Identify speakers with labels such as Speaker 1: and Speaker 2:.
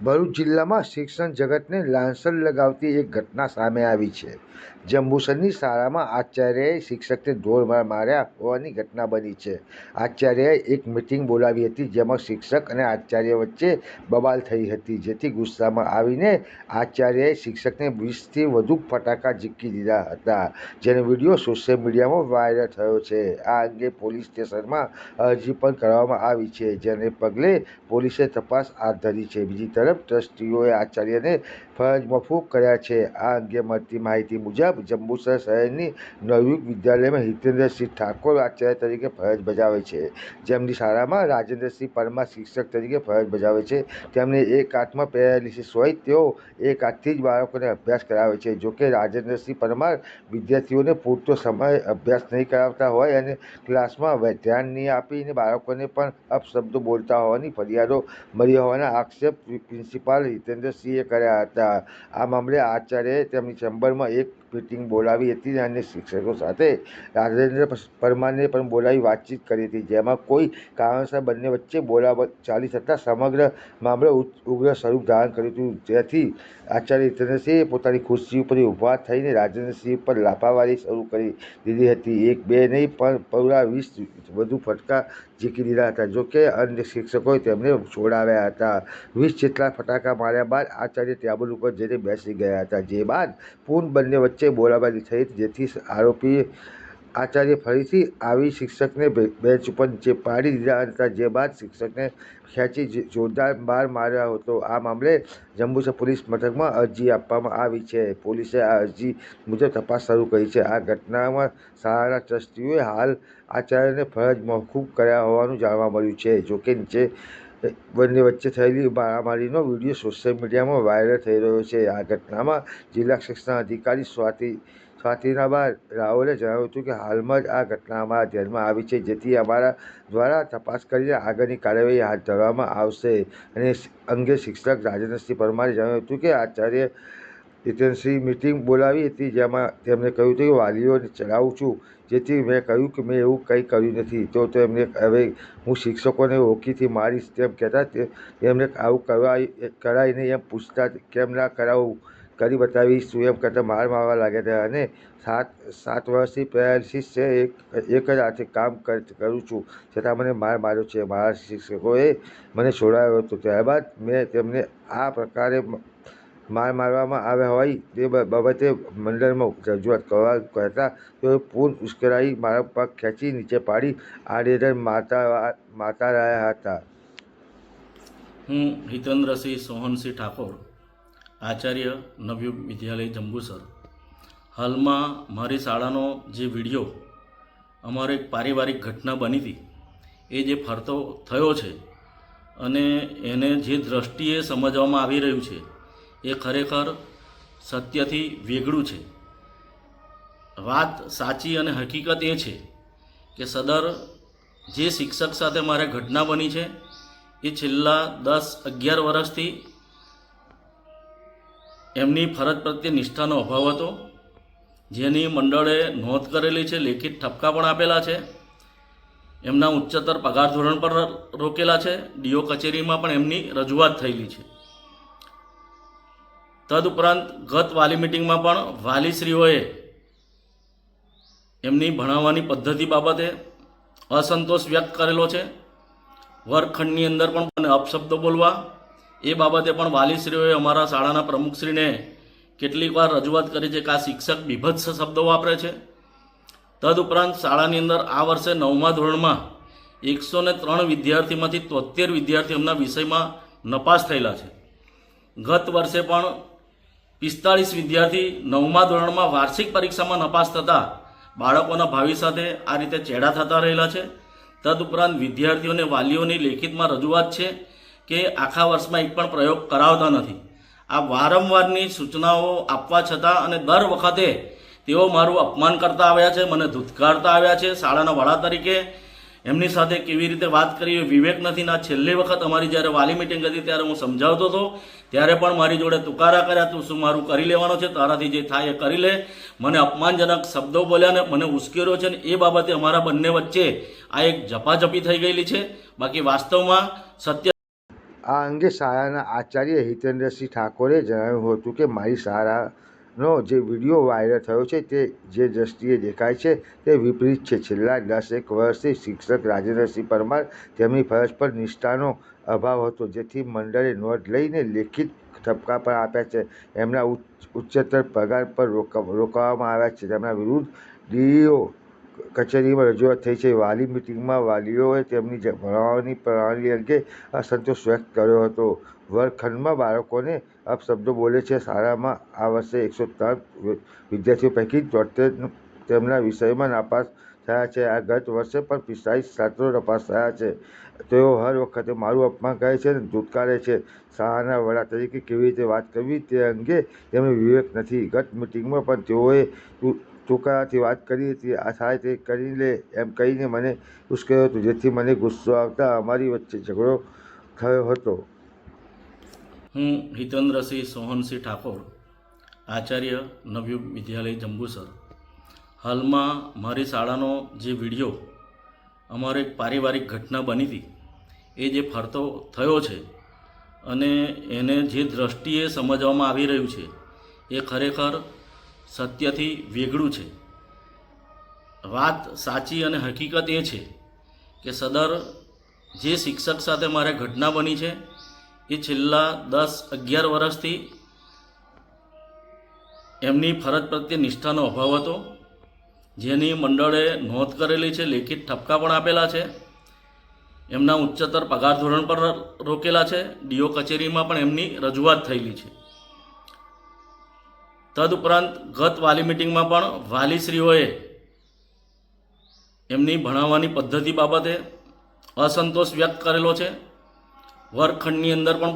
Speaker 1: ભરૂચ જિલ્લામાં શિક્ષણ જગતને લાંછન લગાવતી એક ઘટના સામે આવી છે। જંબુસરની શાળામાં આચાર્યએ શિક્ષકને ઢોર માર્યા હોવાની ઘટના બની છે। આચાર્યએ એક મિટિંગ બોલાવી હતી, જેમાં શિક્ષક અને આચાર્ય વચ્ચે બબાલ થઈ હતી, જેથી ગુસ્સામાં આવીને આચાર્યએ શિક્ષકને 20થી વધુ ફટાકા ઝીકી દીધા હતા, જેનો વિડીયો સોશિયલ મીડિયામાં વાયરલ થયો છે। આ અંગે પોલીસ સ્ટેશનમાં અરજી પણ કરવામાં આવી છે, જેને પગલે પોલીસે તપાસ હાથ ધરી છે। બીજી તરફ ટ્રસ્ટીઓએ આચાર્યને ફરજ મોકૂફ કર્યા છે। આ અંગે મળતી માહિતી મુજબ જંબુસર શહેરની નવયુગ વિદ્યાલયમાં હિતેન્દ્રસિંહ ઠાકોર આચાર્ય તરીકે ફરજ બજાવે છે, જેમની શાળામાં રાજેન્દ્રસિંહ પરમાર શિક્ષક તરીકે ફરજ બજાવે છે। તેમને એક હાથમાં પેરાલિસિસ હોય, તેઓ એક હાથથી જ બાળકોને અભ્યાસ કરાવે છે। જોકે રાજેન્દ્રસિંહ પરમાર વિદ્યાર્થીઓને પૂરતો સમય અભ્યાસ નહીં કરાવતા હોય અને ક્લાસમાં ધ્યાન નહીં આપીને બાળકોને પણ અપશબ્દો બોલતા હોવાની ફરિયાદો મળી હોવાના આક્ષેપ પ્રિન્સિપાલ હિતેન્દ્રસિંહે કર્યા હતા। આ મામલે આચાર્યએ તેમની ચેમ્બરમાં એક મિટિંગ બોલાવી હતી અને શિક્ષકો સાથે રાજેન્દ્ર પરમારને પણ બોલાવી વાતચીત કરી હતી, જેમાં કોઈ કારણસર બંને વચ્ચે બોલાચાલી ચાલી થતાં સમગ્ર મામલે ઉગ્ર સ્વરૂપ ધારણ કર્યું હતું, જેથી આચાર્ય હિતેન્દ્રસિંહે પોતાની ખુરશી ઉપર ઊભા થઈને રાજેન્દ્રસિંહ પર લાફાવારી શરૂ કરી દીધી હતી। એક બે નહીં પણ પૂરા 20 વધુ ફટકા ઝીકી દીધા હતા। જોકે અન્ય શિક્ષકોએ તેમને છોડાવ્યા હતા। 20 જેટલા ફટાકા માર્યા બાદ આચાર્ય ટેબલ ઉપર જઈને બેસી ગયા હતા, જે બાદ પુનઃ બંને વચ્ચે બોલાબાલી થઈ, જેથી આરોપી આચાર્ય ફરીથી આવી શિક્ષકને બેન્ચ ઉપર નીચે પાડી દીધા હતા, જે બાદ શિક્ષકને ખેંચી જોરદાર માર માર્યો હતો। આ મામલે જંબુસર પોલીસ મથકમાં અરજી આપવામાં આવી છે। પોલીસે આ અરજી મુજબ તપાસ શરૂ કરી છે। આ ઘટનામાં શાળાના ટ્રસ્ટીઓએ હાલ આચાર્યને ફરજ મોકૂફ કર્યા હોવાનું જાણવા મળ્યું છે। જોકે નીચે બંને વચ્ચે થયેલી મારામારીનો વિડીયો સોશિયલ મીડિયામાં વાયરલ થઈ રહ્યો છે। આ ઘટનામાં જિલ્લા શિક્ષણ અધિકારી સ્વાતિનાબા રાઓલે જણાવ્યું હતું કે હાલમાં જ આ ઘટના અમારા ધ્યાનમાં આવી છે, જેથી અમારા દ્વારા તપાસ કરીને આગળની કાર્યવાહી હાથ ધરવામાં આવશે। અને અંગે શિક્ષક રાજેન્દ્રસિંહ પરમારે જણાવ્યું હતું કે આચાર્ય હિતેન્દ્રસિંહ મિટિંગ બોલાવી હતી, જેમાં તેમણે કહ્યું હતું કે વાલીઓને ચલાવું છું, જેથી મેં કહ્યું કે મેં એવું કંઈ કર્યું નથી, તો તેમને હવે હું શિક્ષકોને રોકીથી મારીશ તેમ કહેતા તેમને આવું કરાય નહીં એમ પૂછતા કેમ ના કરાવું, કરી બતાવીશું એમ કહેતા માર મારવા લાગ્યા હતા। અને 7 વર્ષથી પેરાલિસિસ છે, એક જ હાથે કામ કરું છું, છતાં મને માર માર્યો છે। મારા શિક્ષકોએ મને છોડાવ્યો હતો, ત્યારબાદ મેં તેમને આ પ્રકારે માર મારવામાં આવ્યા હોય તે બાબતે મંડળમાં રજૂઆત કરવા કહેતા તેઓએ પૂર્ણ ઉશ્કેરાઈ મારા પગ ખેંચી નીચે પાડી આડેધડ મારતા રહ્યા હતા।
Speaker 2: હું હિતેન્દ્રસિંહ સોહનસિંહ ઠાકોર, આચાર્ય નવયુગ વિદ્યાલય જંબુસર। હાલમાં મારી શાળાનો જે વિડીયો અમારે એક પારિવારિક ઘટના બની હતી એ જે ફરતો થયો છે અને એને જે દ્રષ્ટિએ સમજવામાં આવી રહ્યું છે એ ખરેખર સત્યથી વેગળું છે। વાત સાચી અને હકીકત એ છે કે સદર જે શિક્ષક સાથે મારે ઘટના બની છે એ છેલ્લા 10-11 વર્ષથી એમની ફરજ પ્રત્યે નિષ્ઠાનો અભાવ હતો, જેની મંડળે નોંધ કરેલી છે, લેખિત ઠપકા પણ આપેલા છે, એમના ઉચ્ચતર પગાર ધોરણ પર રોકેલા છે, ડીઓ કચેરીમાં પણ એમની રજૂઆત થયેલી છે। તદુપરાંત ગત વાલી મિટિંગમાં પણ વાલીશ્રીઓએ એમની ભણાવવાની પદ્ધતિ બાબતે અસંતોષ વ્યક્ત કરેલો છે। વર્ગખંડની અંદર પણ અપશબ્દો બોલવા એ બાબતે પણ વાલીશ્રીઓએ અમારા શાળાના પ્રમુખશ્રીને કેટલીક વાર રજૂઆત કરી છે કે આ શિક્ષક બીભત્સ શબ્દો વાપરે છે। તદુપરાંત શાળાની અંદર આ વર્ષે 9મા ધોરણમાં 103 વિદ્યાર્થીમાંથી 73 વિદ્યાર્થીઓ એમના વિષયમાં નપાસ થયેલા છે। ગત વર્ષે પણ 45 વિદ્યાર્થી 9મા ધોરણમાં વાર્ષિક પરીક્ષામાં નપાસ થતાં બાળકોના ભાવિ સાથે આ રીતે ચેડા થતા રહેલા છે। તદુપરાંત વિદ્યાર્થીઓને વાલીઓની લેખિતમાં રજૂઆત છે કે આખા વર્ષમાં એક પણ પ્રયોગ કરાવતા નથી। આ વારંવારની સૂચનાઓ આપવા છતાં અને દર વખતે તેઓ મારું અપમાન કરતા આવ્યા છે, મને ધૂતકારતા આવ્યા છે। શાળાના વડા તરીકે એમની સાથે કેવી રીતે વાત કરી એ વિવેક નથી। ના છેલ્લી વખત અમારી જ્યારે વાલી મિટિંગ હતી ત્યારે હું સમજાવતો હતો, ત્યારે પણ મારી જોડે તુકારા કર્યા, તું શું મારું કરી લેવાનો છે, તારાથી જે થાય એ કરી લે, મને અપમાનજનક શબ્દો બોલ્યા ને મને ઉશ્કેર્યો છે। ને એ બાબતે અમારા બંને વચ્ચે આ એક ઝપાઝપી થઈ ગયેલી છે। બાકી વાસ્તવમાં સત્ય
Speaker 1: આ અંગે શાળાના આચાર્ય હિતેન્દ્રસિંહ ઠાકોરે જણાવ્યું હતું કે મારી શાળાનો જે વિડીયો વાયરલ થયો છે તે જે દ્રષ્ટિએ દેખાય છે તે વિપરીત છે. છેલ્લા 10 વર્ષથી શિક્ષક રાજેન્દ્રસિંહ પરમાર તેમની ફરજ પર નિષ્ઠાનો અભાવ હતો, જેથી મંડળે નોંધ લઈને લેખિત ઠપકા પણ આપ્યા છે. એમના ઉચ્ચતર પગાર પર રોકવામાં આવ્યા છે. તેમના વિરુદ્ધ ડીઈઓ કચેરીમાં રજૂઆત થઈ છે. વાલી મિટિંગમાં વાલીઓએ તેમની ભણાવવાની પ્રણાલી અંગે અસંતોષ વ્યક્ત કર્યો હતો. વર્ગખંડમાં બાળકોને અપશબ્દો બોલે છે. શાળામાં આ વર્ષે 103 વિદ્યાર્થીઓ પૈકી 73 તેમના વિષયમાં નાપાસ થયા છે. આ ગત વર્ષે પણ 45 છાત્રો નાપાસ થયા છે. તેઓ હર વખતે મારું અપમાન કરે છે અને ધુતકારે છે. શાળાના વડા તરીકે કેવી રીતે વાત કરવી તે અંગે તેમને વિવેક નથી. ગત મિટિંગમાં પણ તેઓએ તુકારાથી વાત કરી હતી. આ થાય તે કરી લે એમ કહીને મને ઉશ્કેર્યો હતો, જેથી મને ગુસ્સો આવતા અમારી વચ્ચે ઝઘડો થયો હતો.
Speaker 2: હું હિતેન્દ્રસિંહ સોહનસિંહ ઠાકોર, આચાર્ય નવયુગ વિદ્યાલય જંબુસર. હાલમાં મારી શાળાનો જે વિડીયો અમારે એક પારિવારિક ઘટના બની હતી એ જે ફરતો થયો છે અને એને જે દ્રષ્ટિએ સમજવામાં આવી રહ્યું છે એ ખરેખર સત્યથી વેગળું છે. વાત સાચી અને હકીકત એ છે કે સદર જે શિક્ષક સાથે મારે ઘટના બની છે એ છેલ્લા 10-11 વર્ષથી એમની ફરજ પ્રત્યે નિષ્ઠાનો અભાવ હતો, જેની મંડળે નોંધ કરેલી છે, લેખિત ઠપકા પણ આપેલા છે. એમના ઉચ્ચતર પગાર ધોરણ પર રોકેલા છે. ડીઓ કચેરીમાં પણ એમની રજૂઆત થયેલી છે. તદુપરાંત ગત વાલી મિટિંગમાં પણ વાલીશ્રીઓએ એમની ભણાવવાની પદ્ધતિ બાબતે અસંતોષ વ્યક્ત કરેલો છે. વર્ગખંડની અંદર પણ